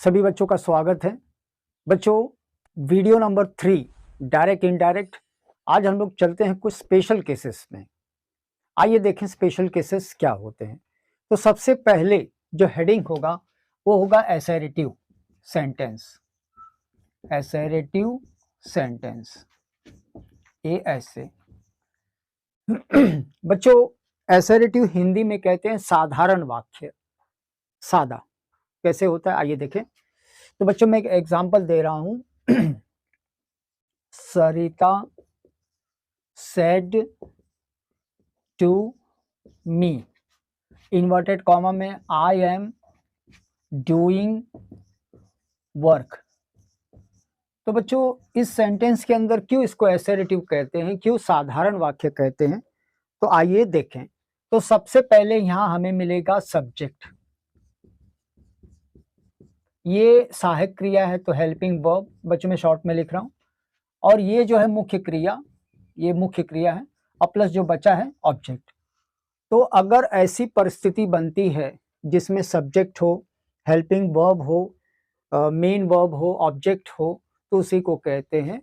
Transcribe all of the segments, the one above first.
सभी बच्चों का स्वागत है। बच्चों, वीडियो नंबर 3 डायरेक्ट इनडायरेक्ट। आज हम लोग चलते हैं कुछ स्पेशल केसेस में। आइए देखें स्पेशल केसेस क्या होते हैं। तो सबसे पहले जो हेडिंग होगा वो होगा असर्टिव सेंटेंस। असर्टिव सेंटेंस, ये ऐसे बच्चों, असर्टिव हिंदी में कहते हैं साधारण वाक्य। सादा कैसे होता है आइए देखें। तो बच्चों मैं एक एग्जांपल दे रहा हूं। Sarita said to me, inverted comma में, आई एम डूइंग वर्क। तो बच्चों इस सेंटेंस के अंदर क्यों इसको असर्टिव कहते हैं, क्यों साधारण वाक्य कहते हैं, तो आइए देखें। तो सबसे पहले यहां हमें मिलेगा सब्जेक्ट। ये सहायक क्रिया है तो हेल्पिंग वर्ब, बच्चों में शॉर्ट में लिख रहा हूं। और ये जो है मुख्य क्रिया, ये मुख्य क्रिया है, और प्लस जो बचा है ऑब्जेक्ट। तो अगर ऐसी परिस्थिति बनती है जिसमें सब्जेक्ट हो, हेल्पिंग वर्ब हो, मेन वर्ब हो, ऑब्जेक्ट हो, तो उसी को कहते हैं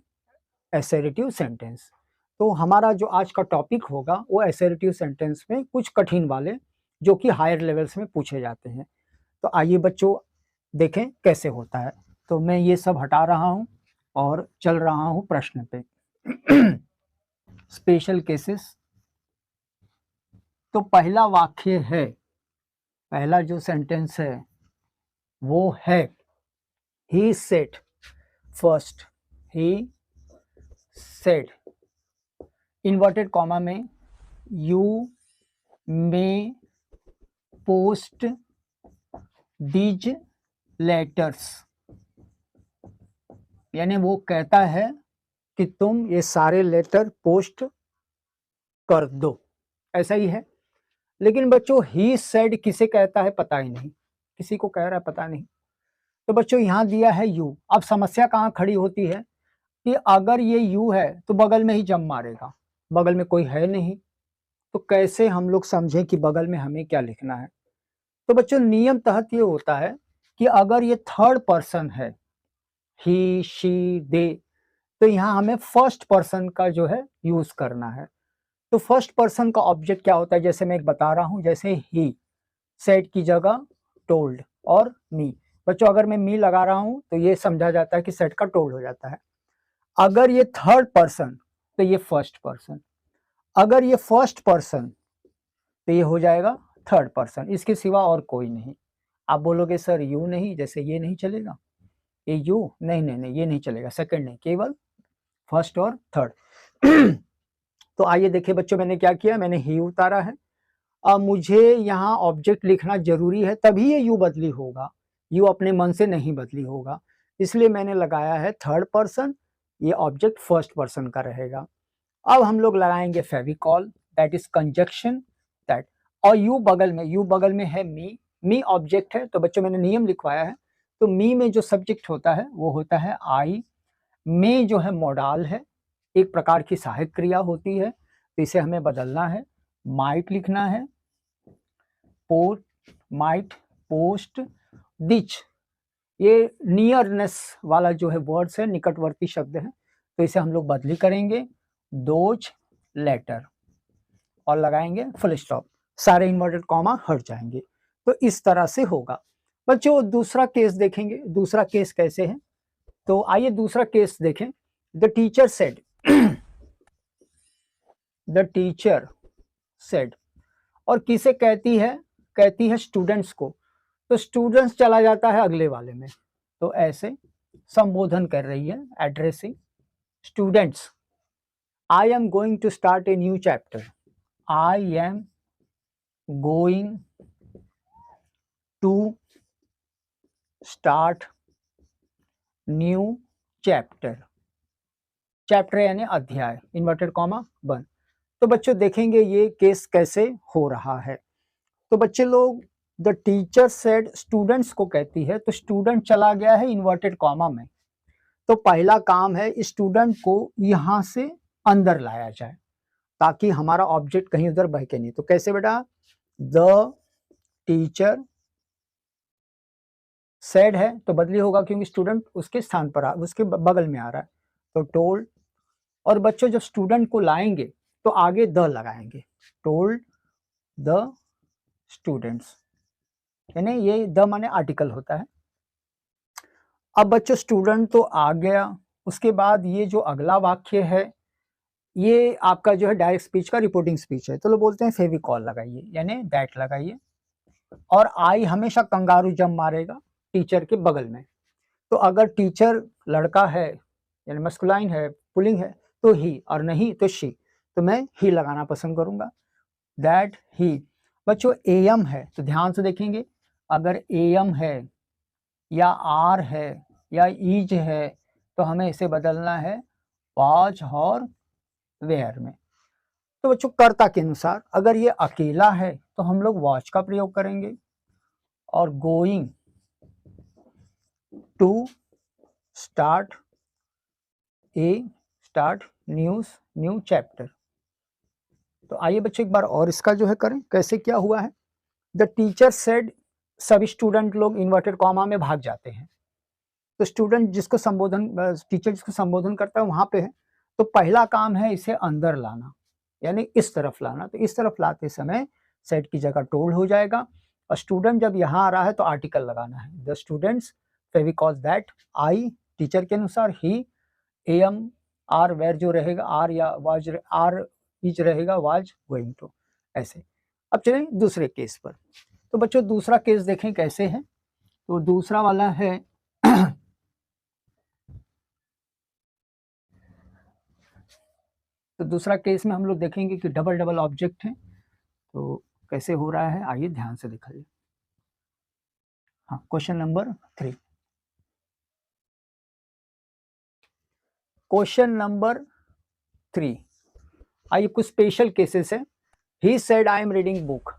असर्टिव सेंटेंस। तो हमारा जो आज का टॉपिक होगा वो असर्टिव सेंटेंस में कुछ कठिन वाले, जो कि हायर लेवल्स में पूछे जाते हैं। तो आइए बच्चों देखें कैसे होता है। तो मैं ये सब हटा रहा हूं और चल रहा हूं प्रश्न पे। Special cases. तो पहला वाक्य है, पहला जो सेंटेंस है वो है he said. First, he said, inverted comma में, you may post these letters, यानी वो कहता है कि तुम ये सारे लेटर पोस्ट कर दो, ऐसा ही है। लेकिन बच्चों ही सेड किसे कहता है पता ही नहीं, किसी को कह रहा है पता नहीं। तो बच्चों यहां दिया है यू। अब समस्या कहां खड़ी होती है कि अगर ये यू है तो बगल में ही जम मारेगा, बगल में कोई है नहीं, तो कैसे हम लोग समझें कि बगल में हमें क्या लिखना है। तो बच्चों नियम तहत ये होता है कि अगर ये थर्ड पर्सन है, ही शी दे, तो यहाँ हमें फर्स्ट पर्सन का जो है यूज करना है। तो फर्स्ट पर्सन का ऑब्जेक्ट क्या होता है, जैसे मैं एक बता रहा हूं, जैसे ही सेड की जगह टोल्ड और मी। बच्चों अगर मैं मी लगा रहा हूं तो ये समझा जाता है कि सेड का टोल्ड हो जाता है। अगर ये थर्ड पर्सन तो ये फर्स्ट पर्सन, अगर ये फर्स्ट पर्सन तो ये हो जाएगा थर्ड पर्सन, इसके सिवा और कोई नहीं। आप बोलोगे सर यू नहीं, जैसे ये नहीं चलेगा, ये यू नहीं नहीं नहीं ये नहीं चलेगा, सेकंड नहीं, केवल फर्स्ट और थर्ड। तो आइए देखिए बच्चों, मैंने क्या किया, मैंने ही उतारा है। अब मुझे यहाँ ऑब्जेक्ट लिखना जरूरी है, तभी ये यू बदली होगा, यू अपने मन से नहीं बदली होगा, इसलिए मैंने लगाया है थर्ड पर्सन, ये ऑब्जेक्ट फर्स्ट पर्सन का रहेगा। अब हम लोग लगाएंगे Fevicol, that is conjunction that, और यू बगल में, यू बगल में है मी ऑब्जेक्ट है। तो बच्चों मैंने नियम लिखवाया है, तो मी में जो सब्जेक्ट होता है वो होता है आई, में जो है मोडाल है, एक प्रकार की सहायक क्रिया होती है, तो इसे हमें बदलना है, माइट लिखना है, पोस्ट, माइट पोस्ट डिच, ये नियरनेस वाला जो है वर्ड्स है, निकटवर्ती शब्द है, तो इसे हम लोग बदली करेंगे दोज लेटर और लगाएंगे फुल स्टॉप, सारे इन्वर्टेड कॉमा हट जाएंगे। तो इस तरह से होगा। बच्चों दूसरा केस देखेंगे, दूसरा केस कैसे है। तो आइए दूसरा केस देखें। The teacher said, the teacher said, और किसे कहती है, कहती है स्टूडेंट्स को, तो स्टूडेंट्स चला जाता है अगले वाले में, तो ऐसे संबोधन कर रही है, addressing students. I am going to start a new chapter, I am going to start new chapter, chapter यानी अध्याय, इन्वर्टेड कॉमा बंद। तो बच्चों देखेंगे ये केस कैसे हो रहा है। तो बच्चे लोग, द टीचर सेड स्टूडेंट्स को कहती है, तो स्टूडेंट चला गया है इन्वर्टेड कॉमा में, तो पहला काम है स्टूडेंट को यहां से अंदर लाया जाए, ताकि हमारा ऑब्जेक्ट कहीं उधर बहके नहीं। तो कैसे बेटा, द टीचर सैड है तो बदली होगा क्योंकि स्टूडेंट उसके स्थान पर उसके बगल में आ रहा है, तो टोल्ड। और बच्चों जब स्टूडेंट को लाएंगे तो आगे द लगाएंगे, टोल्ड द स्टूडेंट्स, यानी ये द माने आर्टिकल होता है। अब बच्चों स्टूडेंट तो आ गया, उसके बाद ये जो अगला वाक्य है ये आपका जो है डायरेक्ट स्पीच का रिपोर्टिंग स्पीच है, तो लोग बोलते हैं फेविकॉल लगाइए, यानी दैट लगाइए। और आई हमेशा कंगारू जंप मारेगा टीचर के बगल में, तो अगर टीचर लड़का है यानी मस्कुलाइन है, पुलिंग है, तो ही, और नहीं तो शी, तो मैं ही लगाना पसंद करूंगा, दैट ही। बच्चों एम है तो ध्यान से देखेंगे, अगर एम है या आर है या ईज है तो हमें इसे बदलना है वाज और वेयर में। तो बच्चों कर्ता के अनुसार अगर ये अकेला है तो हम लोग वॉच का प्रयोग करेंगे, और going to start new chapter. तो आइए बच्चों एक बार और इसका जो है करें, कैसे क्या हुआ है। द टीचर सेड, सभी स्टूडेंट लोग इन्वर्टेड कॉमा में भाग जाते हैं, तो स्टूडेंट जिसको संबोधन, टीचर जिसको संबोधन करता है वहां पे है, तो पहला काम है इसे अंदर लाना, यानी इस तरफ लाना, तो इस तरफ लाते समय सेड की जगह टोल्ड हो जाएगा, और स्टूडेंट जब यहाँ आ रहा है तो आर्टिकल लगाना है, the students Fevicol that, I teacher के अनुसार, ही, एम, आर वेयर जो रहेगा, आर या वाज, आर इज रहेगा, वाज गोइंग टू, ऐसे। अब चलें दूसरे केस पर। तो बच्चों दूसरा केस देखें कैसे है, तो दूसरा वाला है तो दूसरा केस में हम लोग देखेंगे कि डबल डबल ऑब्जेक्ट है, तो कैसे हो रहा है आइए ध्यान से दिखाइए। हाँ, क्वेश्चन नंबर 3, क्वेश्चन नंबर 3, आइए कुछ स्पेशल केसेस है। He said I am reading book,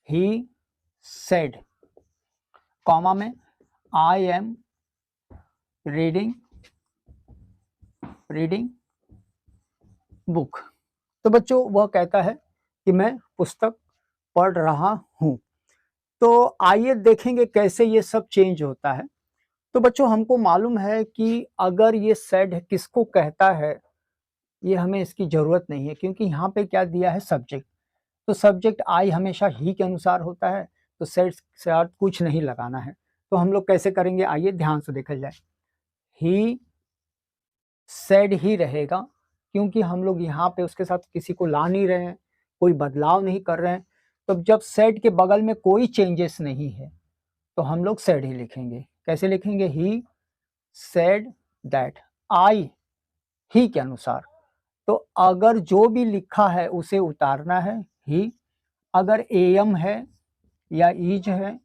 he said comma में आई एम रीडिंग बुक, तो बच्चों वह कहता है कि मैं पुस्तक पढ़ रहा हूं। तो आइए देखेंगे कैसे ये सब चेंज होता है। तो बच्चों हमको मालूम है कि अगर ये सेड किसको कहता है ये हमें इसकी जरूरत नहीं है, क्योंकि यहाँ पे क्या दिया है सब्जेक्ट, तो सब्जेक्ट आई हमेशा ही के अनुसार होता है, तो सेड से अर्थ कुछ नहीं लगाना है। तो हम लोग कैसे करेंगे आइए ध्यान से देखा जाए। ही सेड ही रहेगा, क्योंकि हम लोग यहाँ पे उसके साथ किसी को ला नहीं रहे हैं, कोई बदलाव नहीं कर रहे हैं, तो जब सेड के बगल में कोई चेंजेस नहीं है तो हम लोग सेड ही लिखेंगे। कैसे लिखेंगे, ही सेड दैट, आई ही के अनुसार, तो अगर जो भी लिखा है उसे उतारना है ही, अगर एम है या ईज है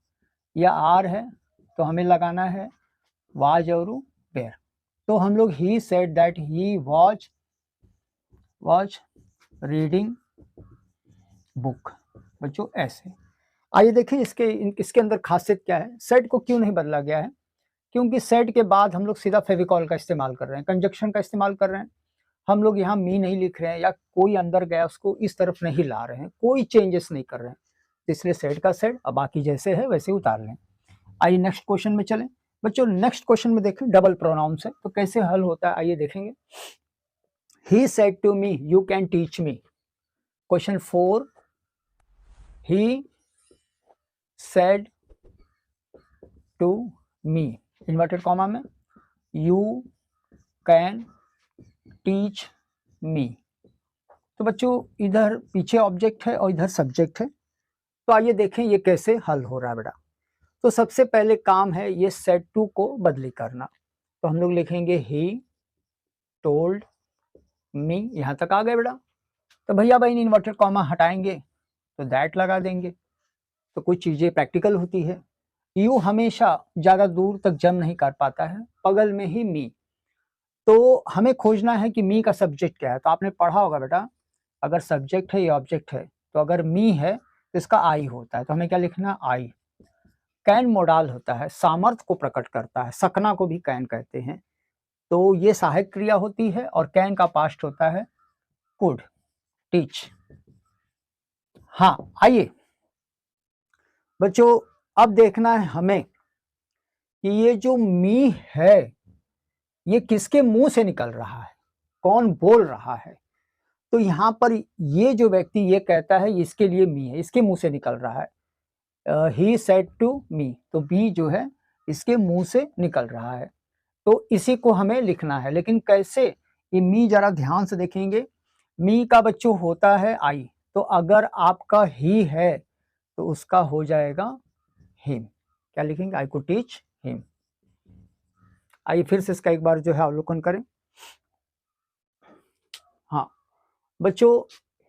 या आर है तो हमें लगाना है वाज और वेयर। तो हम लोग he said that he was reading book. बच्चों ऐसे आइए देखें इसके अंदर खासियत क्या है, सेड को क्यों नहीं बदला गया है, क्योंकि सेड के बाद हम लोग सीधा फेविकॉल का इस्तेमाल कर रहे हैं, कंजक्शन का इस्तेमाल कर रहे हैं, हम लोग यहाँ मी नहीं लिख रहे हैं या कोई अंदर गया उसको इस तरफ नहीं ला रहे हैं, कोई चेंजेस नहीं कर रहे हैं, इसलिए सेड का सेड, अब बाकी जैसे है वैसे उतार लें। आइए नेक्स्ट क्वेश्चन में चलें। बच्चों नेक्स्ट क्वेश्चन में देखें डबल प्रोनाउंस है, तो कैसे हल होता है आइए देखेंगे। He said to me you can teach me, question 4, he said to me inverted comma में यू कैन टीच मी। तो बच्चों इधर पीछे ऑब्जेक्ट है और इधर सब्जेक्ट है, तो आइए देखें ये कैसे हल हो रहा है बेटा। तो सबसे पहले काम है ये सेड टू को बदली करना, तो हम लोग लिखेंगे ही टोल्ड मी, यहां तक आ गए बेटा। तो भैया भाई इन्वर्टेड कॉमा हटाएंगे तो दैट लगा देंगे, तो कुछ चीजें प्रैक्टिकल होती है। यू हमेशा ज्यादा दूर तक जम नहीं कर पाता है, बगल में ही मी, तो हमें खोजना है कि मी का सब्जेक्ट क्या है। तो आपने पढ़ा होगा बेटा, अगर सब्जेक्ट है या ऑब्जेक्ट है, तो अगर मी है तो इसका आई होता है, तो हमें क्या लिखना, आई। कैन मोडाल होता है, सामर्थ्य को प्रकट करता है, सकना को भी कैन कहते हैं, तो ये सहायक क्रिया होती है, और कैन का पास्ट होता है कुड टीच। हाँ आइए बच्चों अब देखना है हमें कि ये जो मी है ये किसके मुंह से निकल रहा है, कौन बोल रहा है। तो यहाँ पर ये जो व्यक्ति ये कहता है इसके लिए मी है, इसके मुंह से निकल रहा है। ही सेड टू मी, तो बी जो है इसके मुंह से निकल रहा है, तो इसी को हमें लिखना है। लेकिन कैसे, ये मी जरा ध्यान से देखेंगे। मी का बच्चों होता है आई, तो अगर आपका ही है तो उसका हो जाएगा हिम। क्या लिखेंगे, आई कुड टीच हिम। आइए फिर से इसका एक बार जो है अवलोकन करें। हाँ बच्चों,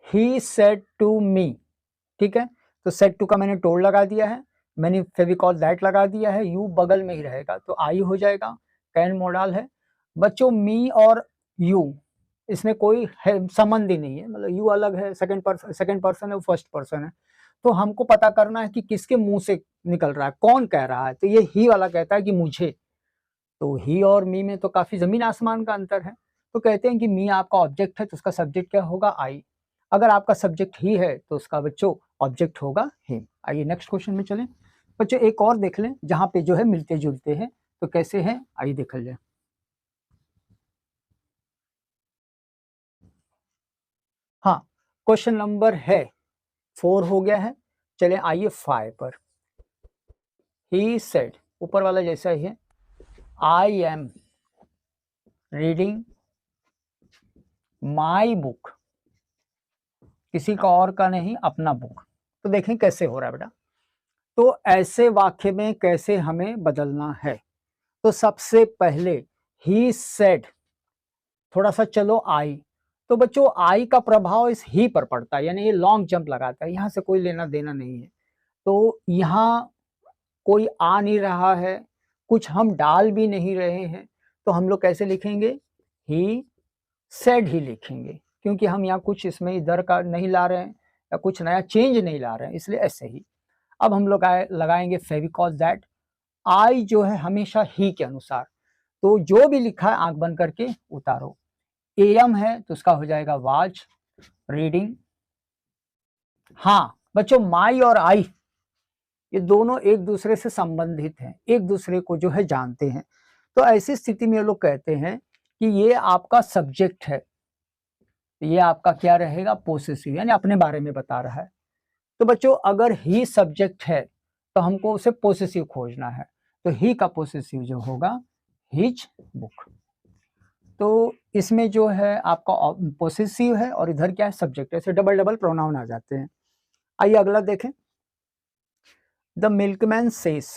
ही सेड टू मी, ठीक है, तो सेड टू का मैंने टोल्ड लगा दिया है, मैंने फेविकॉल दैट लगा दिया है, यू बगल में ही रहेगा तो आई हो जाएगा, कैन मोडाल है। बच्चों मी और यू इसमें कोई संबंध ही नहीं है, मतलब यू अलग है, सेकंड पर्सन है, वो फर्स्ट पर्सन है। तो हमको पता करना है कि किसके मुंह से निकल रहा है, कौन कह रहा है। तो ये ही वाला कहता है कि मुझे, तो ही और मी में तो काफी जमीन आसमान का अंतर है। तो कहते हैं कि मी आपका ऑब्जेक्ट है तो उसका सब्जेक्ट क्या होगा, आई। अगर आपका सब्जेक्ट ही है तो उसका बच्चों ऑब्जेक्ट होगा हिम। आइए नेक्स्ट क्वेश्चन में चलें। बच्चों एक और देख लें जहां पे जो है मिलते जुलते हैं, तो कैसे हैं आइए देख लें। हाँ क्वेश्चन नंबर है 4 हो गया है, चले आइए 5 पर। ही सेड, ऊपर वाला जैसा ही है, I am reading my book, किसी का और का नहीं, अपना बुक। तो देखें कैसे हो रहा है बेटा। तो ऐसे वाक्य में कैसे हमें बदलना है। तो सबसे पहले ही सेड, थोड़ा सा चलो आई, तो बच्चों आई का प्रभाव इस ही पर पड़ता है, यानी ये लॉन्ग जंप लगाता है, यहां से कोई लेना देना नहीं है। तो यहाँ कोई आ नहीं रहा है, कुछ हम डाल भी नहीं रहे हैं, तो हम लोग कैसे लिखेंगे, ही सेड ही लिखेंगे, क्योंकि हम यहाँ कुछ इसमें इधर का नहीं ला रहे हैं या कुछ नया चेंज नहीं ला रहे हैं, इसलिए ऐसे ही। अब हम लोग लगाएंगे फेविकॉल दैट। आई जो है हमेशा ही के अनुसार, तो जो भी लिखा है आंख बंद करके उतारो। एम है तो उसका हो जाएगा वाच रीडिंग। हाँ बच्चों माई और आई ये दोनों एक दूसरे से संबंधित हैं, एक दूसरे को जो है जानते हैं। तो ऐसी स्थिति में ये लोग कहते हैं कि ये आपका सब्जेक्ट है, ये आपका क्या रहेगा, पोसेसिव, यानी अपने बारे में बता रहा है। तो बच्चों अगर ही सब्जेक्ट है तो हमको उसे पोसेसिव खोजना है, तो ही का पोसेसिव जो होगा हिज बुक। तो इसमें जो है आपका पोसेसिव है और इधर क्या है, सब्जेक्ट, ऐसे डबल डबल प्रोनाउन आ जाते हैं। आइए अगला देखें। The milkman says,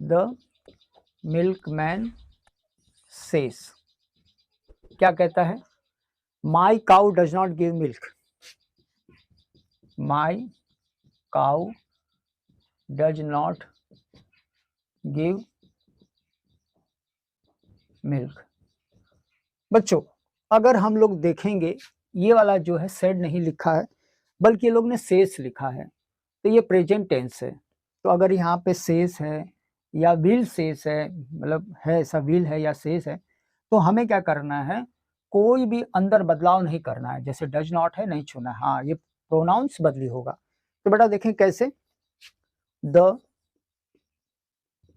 the milkman says क्या कहता है, my cow does not give milk, my cow does not give milk. बच्चों अगर हम लोग देखेंगे ये वाला जो है सेड नहीं लिखा है, बल्कि ये लोग ने सेस लिखा है, तो ये प्रेजेंट टेंस है। तो अगर यहाँ पे सेस है या विल सेस है, मतलब है ऐसा, विल है या सेस है, तो हमें क्या करना है, कोई भी अंदर बदलाव नहीं करना है। जैसे डज नॉट है नहीं छूना, हाँ ये प्रोनाउंस बदली होगा। तो बेटा देखें कैसे, द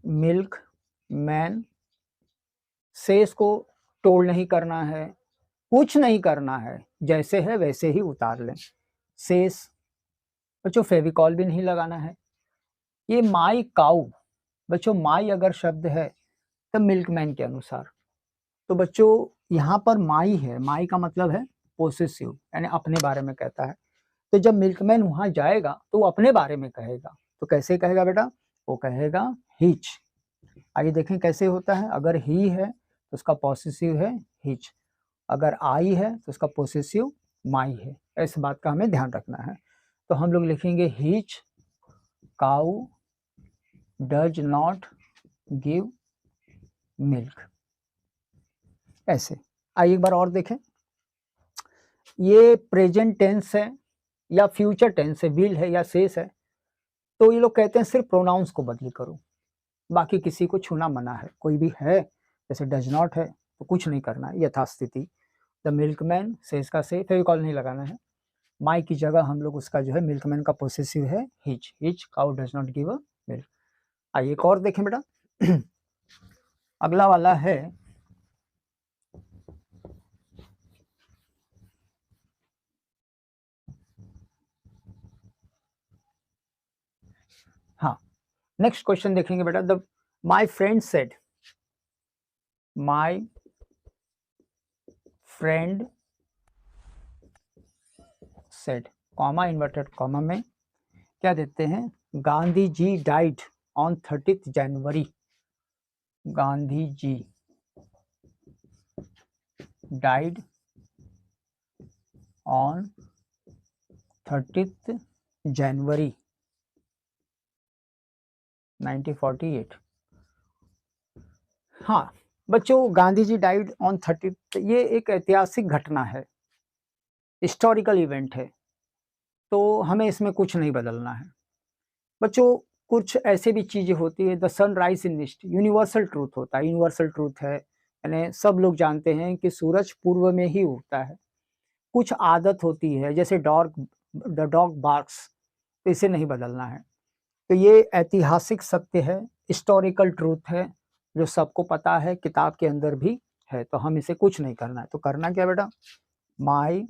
मिल्क मैन, सेस को टोल नहीं करना है, कुछ नहीं करना है, जैसे है वैसे ही उतार लें। सेस, बच्चों फेविकॉल भी नहीं लगाना है। ये माई काउ, बच्चों माई अगर शब्द है तब मिल्कमैन के अनुसार, तो बच्चों यहाँ पर माई है, माई का मतलब है पोसेसिव, यानी अपने बारे में कहता है। तो जब मिल्कमैन वहां जाएगा तो वो अपने बारे में कहेगा, तो कैसे कहेगा बेटा, वो कहेगा हिच। आइए देखें कैसे होता है। अगर ही है तो उसका पोसेसिव है हिच, अगर आई है तो उसका पोसेसिव माई है। इस बात का हमें ध्यान रखना है। तो हम लोग लिखेंगे hitch cow does not give milk, ऐसे। आइए एक बार और देखें, ये प्रेजेंट टेंस है या फ्यूचर टेंस है, विल है या सेस है, तो ये लोग कहते हैं सिर्फ प्रोनाउंस को बदली करो, बाकी किसी को छूना मना है। कोई भी है जैसे डज नॉट है तो कुछ नहीं करना है, यथास्थिति। द मिल्कमैन सेस का से फेविकॉल नहीं लगाना है। माई की जगह हम लोग उसका जो है मिल्कमैन का पोसेसिव है hitch, hitch cow does not give a milk. आइए एक और देखें बेटा। अगला वाला है हाँ, नेक्स्ट क्वेश्चन देखेंगे बेटा। The my friend said, my friend said, comma inverted comma में क्या देते हैं, Gandhi ji died on 30th January, Gandhi ji died on 30th January 1948। हाँ बच्चों, Gandhi ji died on 30th, ये एक ऐतिहासिक घटना है, हिस्टोरिकल इवेंट है, तो हमें इसमें कुछ नहीं बदलना है। बच्चों कुछ ऐसे भी चीज़ें होती है, the sunrise in east, universal truth होता है, यूनिवर्सल ट्रूथ है, यानी सब लोग जानते हैं कि सूरज पूर्व में ही उगता है। कुछ आदत होती है जैसे द डॉग बार्क्स, तो इसे नहीं बदलना है। तो ये ऐतिहासिक सत्य है, हिस्टोरिकल ट्रूथ है, जो सबको पता है, किताब के अंदर भी है, तो हम इसे कुछ नहीं करना है। तो करना क्या बेटा, माई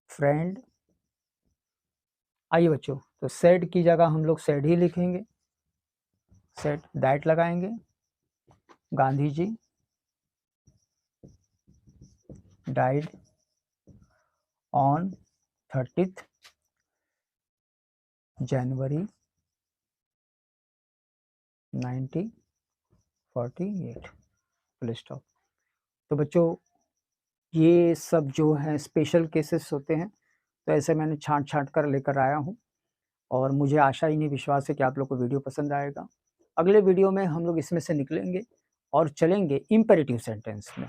फ्रेंड, आइए बच्चों, तो सेड की जगह हम लोग सेड ही लिखेंगे, सेड दैट लगाएंगे, Gandhi ji died on 30th January 1948, full stop. तो बच्चों ये सब जो है स्पेशल केसेस होते हैं, तो ऐसे मैंने छांट छांट कर लेकर आया हूँ, और मुझे आशा ही नहीं विश्वास है कि आप लोग को वीडियो पसंद आएगा। अगले वीडियो में हम लोग इसमें से निकलेंगे और चलेंगे इम्पेरेटिव सेंटेंस में।